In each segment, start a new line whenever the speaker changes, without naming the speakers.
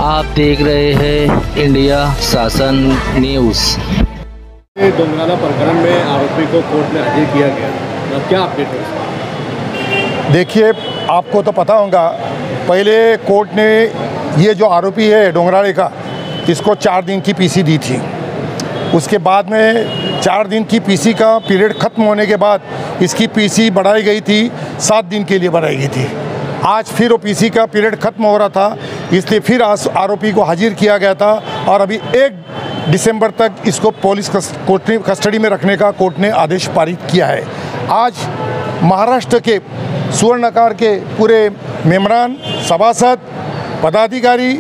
आप देख रहे हैं इंडिया शासन न्यूज़।
डोंगराला प्रकरण में आरोपी को कोर्ट में हाजिर किया गया, क्या अपडेट है?
देखिए, आपको तो पता होगा, पहले कोर्ट ने ये जो आरोपी है डोंगराले का, इसको 4 दिन की पीसी दी थी। उसके बाद में 4 दिन की पीसी का पीरियड ख़त्म होने के बाद इसकी पीसी बढ़ाई गई थी, 7 दिन के लिए बढ़ाई गई थी। आज फिर वो पीसी का पीरियड ख़त्म हो रहा था, इसलिए फिर आरोपी को हाजिर किया गया था और अभी 1 दिसंबर तक इसको पुलिस कस्टडी में रखने का कोर्ट ने आदेश पारित किया है। आज महाराष्ट्र के सुवर्णकार के पूरे मेंबरान, सभासद, पदाधिकारी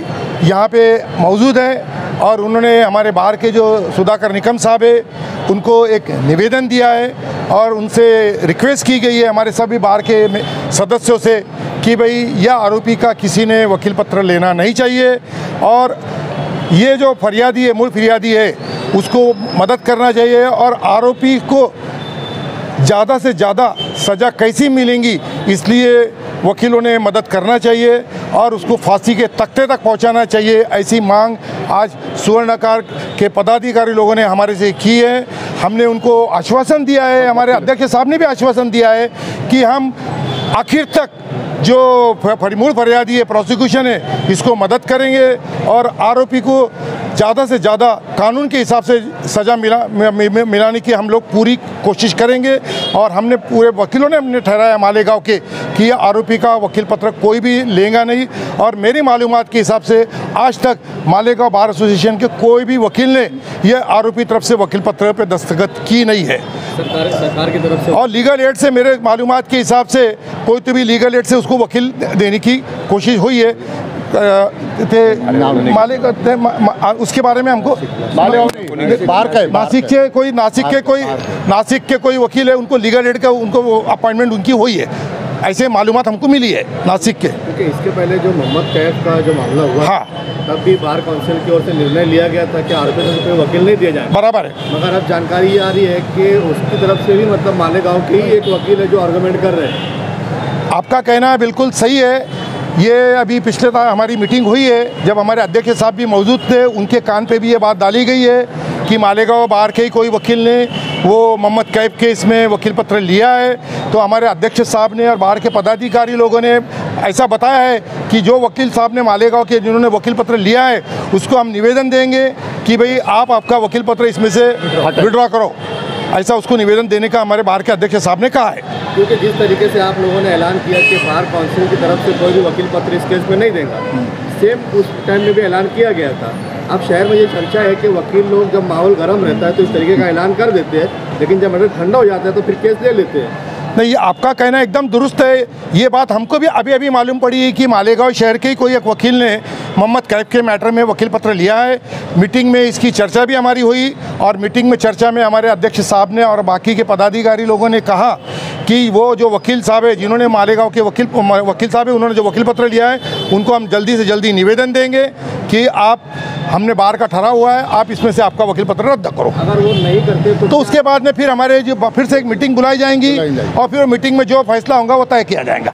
यहाँ पे मौजूद हैं और उन्होंने हमारे बाहर के जो सुधाकर निकम साहब है उनको एक निवेदन दिया है और उनसे रिक्वेस्ट की गई है हमारे सभी बाहर के सदस्यों से कि भाई यह आरोपी का किसी ने वकील पत्र लेना नहीं चाहिए और ये जो फरियादी है, मूल फरियादी है, उसको मदद करना चाहिए और आरोपी को ज़्यादा से ज़्यादा सज़ा कैसी मिलेंगी इसलिए वकीलों ने मदद करना चाहिए और उसको फांसी के तख्ते तक पहुंचाना चाहिए। ऐसी मांग आज सुवर्णकार के पदाधिकारी लोगों ने हमारे से की है। हमने उनको आश्वासन दिया है, हमारे अध्यक्ष साहब ने भी आश्वासन दिया है कि हम आखिर तक जो मूल फरियादी है, प्रोसिक्यूशन है, इसको मदद करेंगे और आरोपी को ज़्यादा से ज़्यादा कानून के हिसाब से सज़ा मिलाने की हम लोग पूरी कोशिश करेंगे। और हमने पूरे वकीलों ने हमने ठहराया मालेगांव के कि यह आरोपी का वकील पत्र कोई भी लेगा नहीं और मेरी मालूमात के हिसाब से आज तक मालेगांव बार एसोसिएशन के कोई भी वकील ने यह आरोपी तरफ से वकील पत्र पर दस्तखत की नहीं है।
सरकार की तरफ से और
लीगल एड से मेरे मालूमात के हिसाब से कोई तो भी लीगल एड से उसको वकील देने की कोशिश हुई है। मालिक उसके बारे में हमको नासिक के कोई वकील है, उनको लीगल एड का उनको अपॉइंटमेंट उनकी हुई है, ऐसे मालूमात हमको मिली है नासिक के।
क्योंकि इसके पहले जो मोहम्मद कैफ का जो मामला हुआ, हाँ, तब भी बार काउंसिल की ओर से निर्णय लिया गया था कि आरोपी को कोई वकील नहीं दिया जाए। बराबर है, मगर अब जानकारी ये आ रही है कि उसकी तरफ से भी मतलब मालेगांव के ही एक वकील है जो आर्गूमेंट कर रहे हैं।
आपका कहना बिल्कुल सही है। ये अभी पिछले हमारी मीटिंग हुई है, जब हमारे अध्यक्ष साहब भी मौजूद थे, उनके कान पे भी ये बात डाली गई है कि मालेगांव बाहर के ही कोई वकील ने वो मोहम्मद कैफ के इसमें वकील पत्र लिया है। तो हमारे अध्यक्ष साहब ने और बाहर के पदाधिकारी लोगों ने ऐसा बताया है कि जो वकील साहब ने मालेगांव के जिन्होंने वकील पत्र लिया है उसको हम निवेदन देंगे कि भाई आपका वकील पत्र इसमें से विड्रॉ करो, ऐसा उसको निवेदन देने का हमारे बाहर के अध्यक्ष साहब ने कहा है।
क्योंकि जिस तरीके से आप लोगों ने ऐलान किया कि बार काउंसिल की तरफ से कोई भी वकील पत्र इस केस में नहीं देगा, सेम उस टाइम में भी ऐलान किया गया था। अब शहर में ये चर्चा है कि वकील लोग जब माहौल गर्म रहता है तो इस तरीके का ऐलान कर देते हैं, लेकिन जब मैटर ठंडा हो जाता है तो फिर केस ले लेते हैं।
नहीं, आपका कहना एकदम दुरुस्त है। ये बात हमको भी अभी मालूम पड़ी है कि मालेगांव शहर के ही कोई एक वकील ने मोहम्मद कैफ के मैटर में वकील पत्र लिया है। मीटिंग में इसकी चर्चा भी हमारी हुई और मीटिंग में चर्चा में हमारे अध्यक्ष साहब ने और बाकी के पदाधिकारी लोगों ने कहा कि वो जो वकील साहब है जिन्होंने मालेगांव के वकील साहब है उन्होंने जो वकील पत्र लिया है उनको हम जल्दी से जल्दी निवेदन देंगे कि आप, हमने बार का ठहरा हुआ है, आप इसमें से आपका वकील पत्र रद्द करो।
अगर वो नहीं करते तो
उसके बाद में फिर हमारे जो फिर से एक मीटिंग बुलाई जाएंगी और फिर मीटिंग में जो फैसला होगा वो तय किया जाएगा।